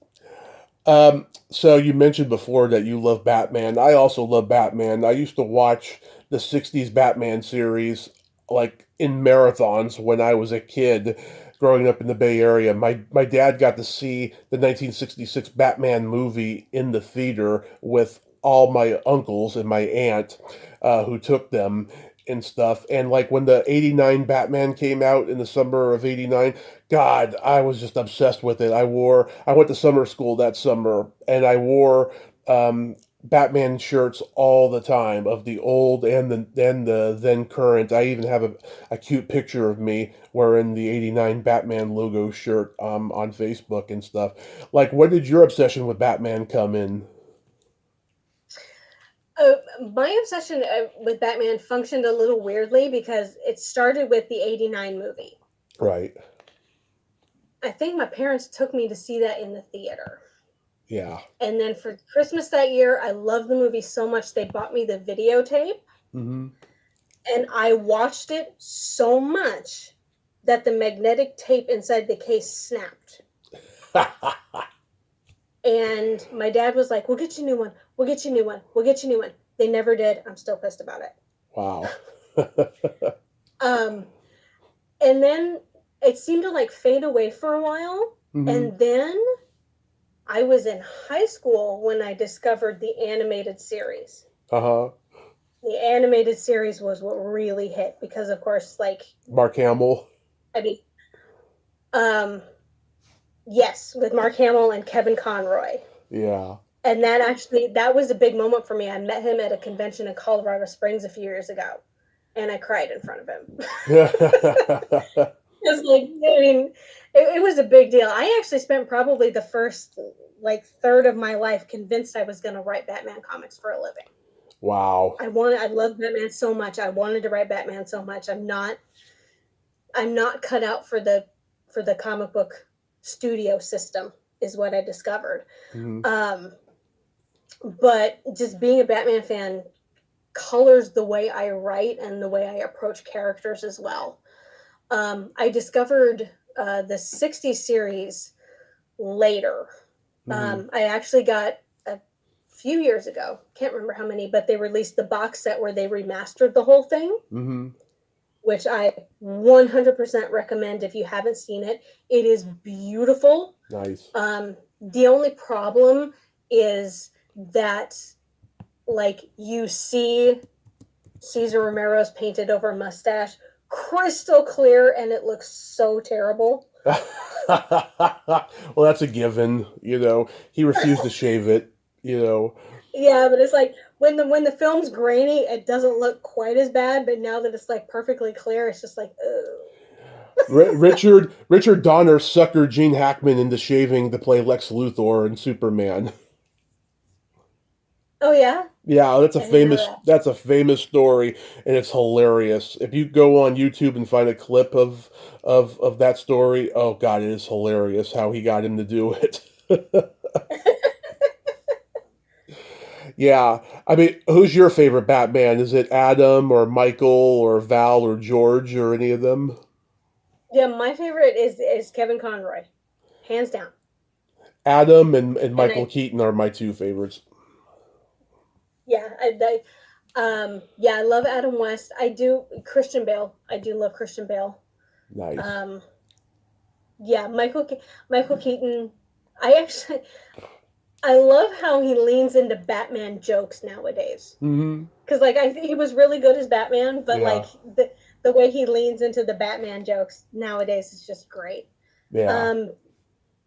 So you mentioned before that you love Batman. I also love Batman. I used to watch the 60s Batman series like in marathons when I was a kid growing up in the Bay Area. My dad got to see the 1966 Batman movie in the theater with all my uncles and my aunt who took them and stuff. And like when the 89 Batman came out in the summer of 89, God, I was just obsessed with it. I went to summer school that summer and I wore Batman shirts all the time of the old and the then current. I even have a cute picture of me wearing the 89 Batman logo shirt on Facebook and stuff. Like, when did your obsession with Batman come in? Uh, my obsession with Batman functioned a little weirdly because it started with the '89 movie. Right. I think my parents took me to see that in the theater. Yeah. And then for Christmas that year, I loved the movie so much they bought me the videotape, Mm-hmm. and I watched it so much that the magnetic tape inside the case snapped. And my dad was like, "We'll get you a new one. We'll get you a new one. We'll get you a new one." They never did. I'm still pissed about it. Wow. Um, and then it seemed to like fade away for a while. Mm-hmm. And then I was in high school when I discovered the animated series. Uh-huh. The animated series was what really hit because, of course, like, Mark Hamill. I mean, um, yes, with Mark Hamill and Kevin Conroy. Yeah. And that was a big moment for me. I met him at a convention in Colorado Springs a few years ago, and I cried in front of him. It's like, I mean, it was a big deal. I actually spent probably the first like third of my life convinced I was going to write Batman comics for a living. Wow. I love Batman so much. I wanted to write Batman so much. I'm not cut out for the comic book studio system is what I discovered. Mm-hmm. But just being a Batman fan colors the way I write and the way I approach characters as well. I discovered the '60s series later. Mm-hmm. I actually got a few years ago, can't remember how many, but they released the box set where they remastered the whole thing, Mm-hmm. which I 100% recommend if you haven't seen it. It is beautiful. Nice. The only problem is that, like, you see Cesar Romero's painted over mustache crystal clear, and it looks so terrible. Well, that's a given. He refused to shave it. Yeah, but it's like when the film's grainy, it doesn't look quite as bad. But now that it's like perfectly clear, it's just like, ugh. Richard Donner suckered Gene Hackman into shaving to play Lex Luthor in Superman. Oh yeah, Yeah, I didn't know that. that's a famous story, and it's hilarious. If you go on YouTube and find a clip of that story, oh God, it is hilarious how he got him to do it. Yeah, I mean, who's your favorite Batman? Is it Adam or Michael or Val or George or any of them? Yeah, my favorite is Kevin Conroy, hands down. Adam and And Michael Keaton are my two favorites. yeah, yeah, I love Adam West. I do Christian Bale. I do love Christian Bale. Nice. Um, yeah, Michael Keaton. I love how he leans into Batman jokes nowadays. Mm-hmm. Because like I think he was really good as Batman, but Yeah. like the way he leans into the Batman jokes nowadays is just great. Yeah. Um,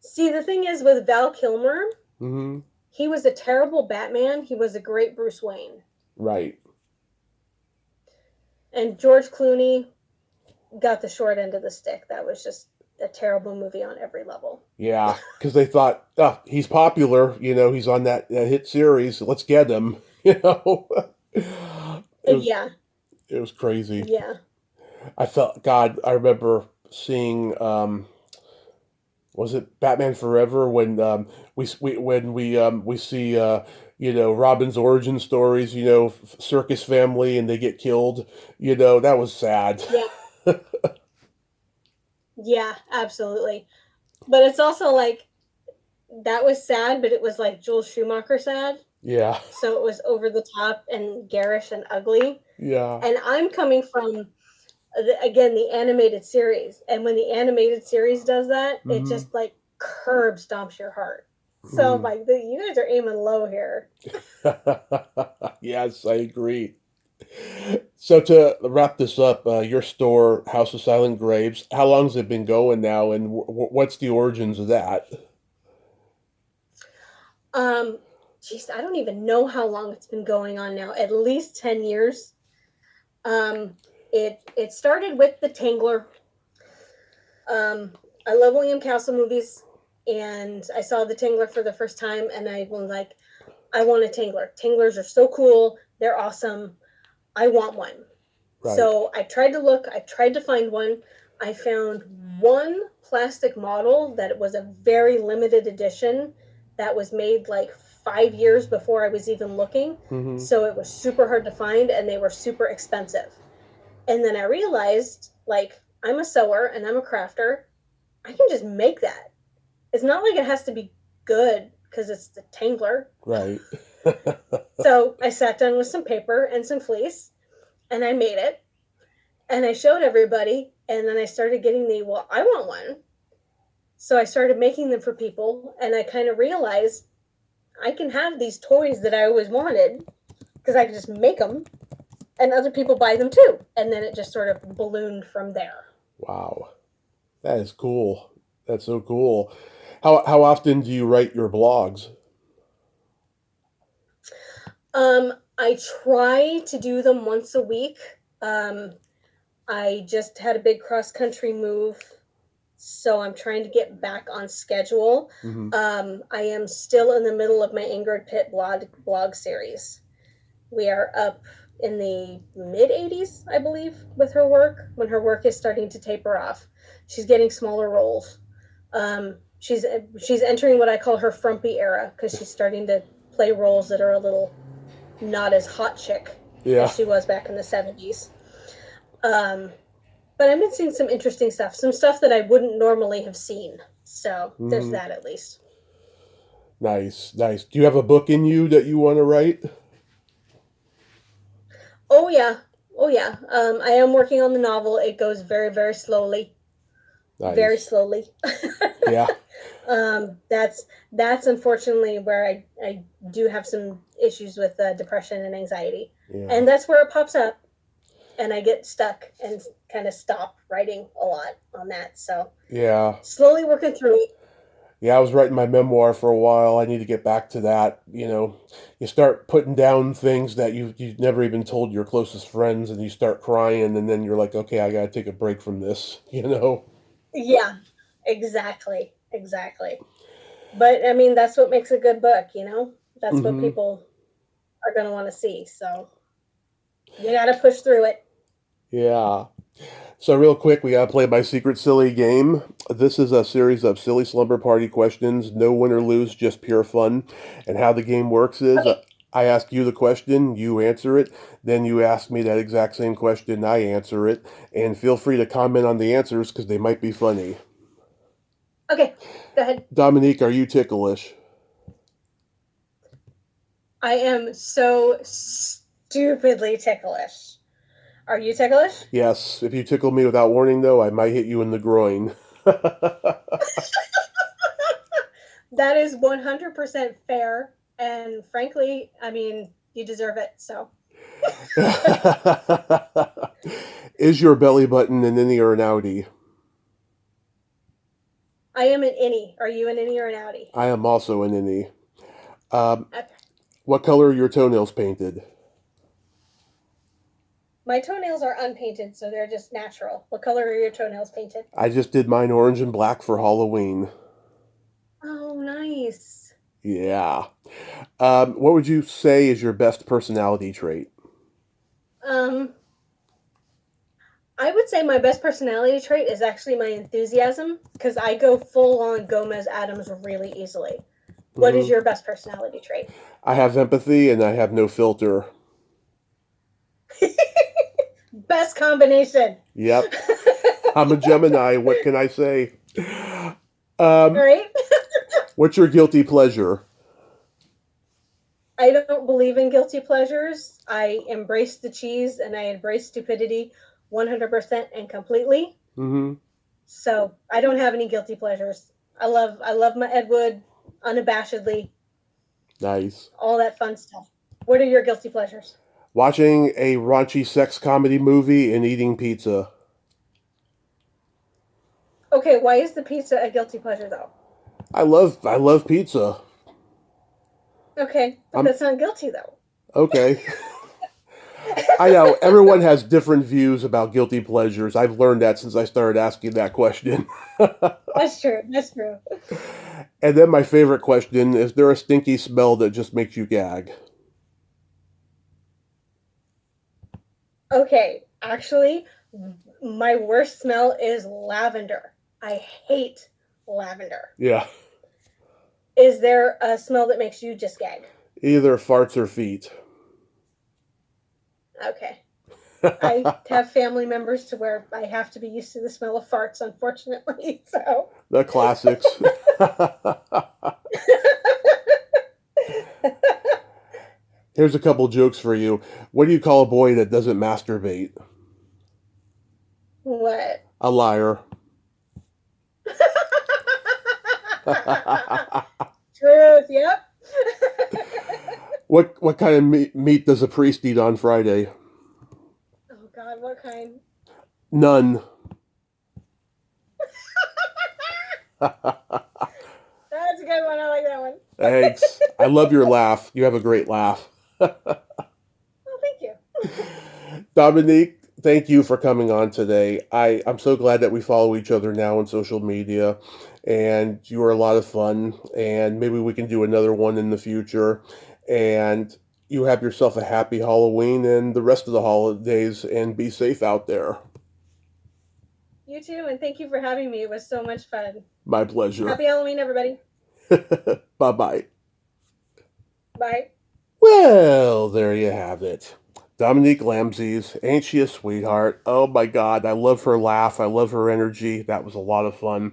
See, the thing is with Val Kilmer, Mm-hmm. he was a terrible Batman. He was a great Bruce Wayne. Right. And George Clooney got the short end of the stick. That was just a terrible movie on every level. Yeah, because they thought, oh, he's popular, he's on that hit series. Let's get him. It was Yeah, it was crazy. yeah. I felt God. I remember seeing was it Batman Forever when we see Robin's origin stories. Circus family and they get killed. That was sad. Yeah, yeah, absolutely. But it's also like that was sad, but it was like Joel Schumacher sad. Yeah, So it was over the top and garish and ugly. yeah. And I'm coming from again the animated series, and when the animated series does that, it Hmm. just like curb stomps your heart. So I'm Hmm. like, you guys are aiming low here. Yes, I agree. So to wrap this up, your store, House of Silent Graves, how long has it been going now, and what's the origins of that? Um, Geez, I don't even know how long it's been going on now. At least 10 years. Um, it started with the Tangler. I love William Castle movies, and I saw the Tangler for the first time, and I was like, I want a Tangler. Tanglers are so cool. They're awesome. I want one. Right. So I tried to look. I tried to find one. I found one plastic model that was a very limited edition that was made like 5 years before I was even looking. Hmm. So it was super hard to find, and they were super expensive. And then I realized, like, I'm a sewer and I'm a crafter. I can just make that. It's not like it has to be good because it's the Tangler. Right. So I sat down with some paper and some fleece and I made it and I showed everybody. And then I started getting well, I want one. So I started making them for people and I kind of realized I can have these toys that I always wanted because I can just make them and other people buy them too. And then it just sort of ballooned from there. Wow, that is cool. That's so cool. How often do you write your blogs? I try to do them once a week. Um, I just had a big cross country move, so I'm trying to get back on schedule. Hmm. I am still in the middle of my Ingrid Pitt blog series. We are up in the mid 80s, I believe, with her work. When her work is starting to taper off, she's getting smaller roles. She's entering what I call her frumpy era because she's starting to play roles that are a little not as hot chick as Yeah. she was back in the 70s. Um, but I've been seeing some interesting stuff, some stuff that I wouldn't normally have seen. So there's Hmm. that at least. Nice, nice. Do you have a book in you that you want to write? Oh yeah, oh yeah. I am working on the novel. It goes very, very Nice. slowly. Yeah. That's unfortunately where I do have some issues with depression and anxiety, Yeah. and that's where it pops up, and I get stuck and kind of stop writing a lot on that. So Yeah. slowly working through it. Yeah, I was writing my memoir for a while. I need to get back to that. You start putting down things that you've never even told your closest friends, and you start crying, and then you're like, okay, I gotta take a break from this. Yeah, exactly, exactly. But I mean, that's what makes a good book. That's what Hmm. people are going to want to see. So you got to push through it. Yeah. So real quick, we gotta play my secret silly game. This is a series of silly slumber party questions. No win or lose, just pure fun. And how the game works is, Okay. I ask you the question, you answer it, then you ask me that exact same question, I answer it, and feel free to comment on the answers because they might be funny. Okay. Go ahead. Dominique, are you ticklish? I am so stupidly ticklish. Are you ticklish? Yes. If you tickle me without warning, though, I might hit you in the groin. That is 100% fair. And frankly, I mean, you deserve it. So Is your belly button an innie or an outie? I am an innie. Are you an innie or an outie? I am also an innie. Um, Okay. what color are your toenails painted? My toenails are unpainted, so they're just natural. What color are your toenails painted? I just did mine orange and black for Halloween. Oh, nice. Yeah. What would you say is your best personality trait? Um, I would say my best personality trait is actually my enthusiasm because I go full on Gomez Adams really easily. What is Hmm. your best personality trait? I have empathy and I have no filter. Best combination. Yep. I'm a Gemini. What can I say? Um, Right? what's your guilty pleasure? I don't believe in guilty pleasures. I embrace the cheese and I embrace stupidity 100% and completely. Hmm. So I don't have any guilty pleasures. I love my Ed Wood unabashedly, Nice. all that fun stuff. What are your guilty pleasures? Watching a raunchy sex comedy movie and eating pizza. Okay, why is the pizza a guilty pleasure though? I love pizza. Okay, but I'm that's not guilty though. okay. I know everyone has different views about guilty pleasures. I've learned that since I started asking that question. That's true. That's true. And then my favorite question, is there a stinky smell that just makes you gag? Okay, actually, my worst smell is lavender. I hate lavender. Yeah. Is there a smell that makes you just gag? Either farts or feet. Okay. I have family members to where I have to be used to the smell of farts, unfortunately. So The classics. Here's a couple jokes for you. What do you call a boy that doesn't masturbate? what? A liar. Truth. Yep. What kind of meat does a priest eat on Friday? Oh God, what kind? None. That's a good one. I like that one. Thanks. I love your laugh. You have a great laugh. Oh, thank you. Dominique, thank you for coming on today. I'm so glad that we follow each other now on social media, and you were a lot of fun, and maybe we can do another one in the future. And you have yourself a happy Halloween and the rest of the holidays, and be safe out there. You too, and thank you for having me. It was so much fun. My pleasure. Happy Halloween, everybody. Bye-bye. Bye. Well, there you have it. Dominique Lamssies, ain't she a sweetheart? Oh my God, I love her laugh. I love her energy. That was a lot of fun.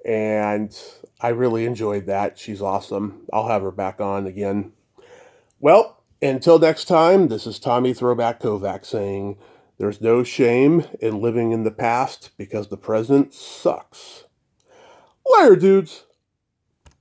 And I really enjoyed that. She's awesome. I'll have her back on again. Well, until next time, this is Tommy Throwback Kovac saying, there's no shame in living in the past because the present sucks. Later, dudes.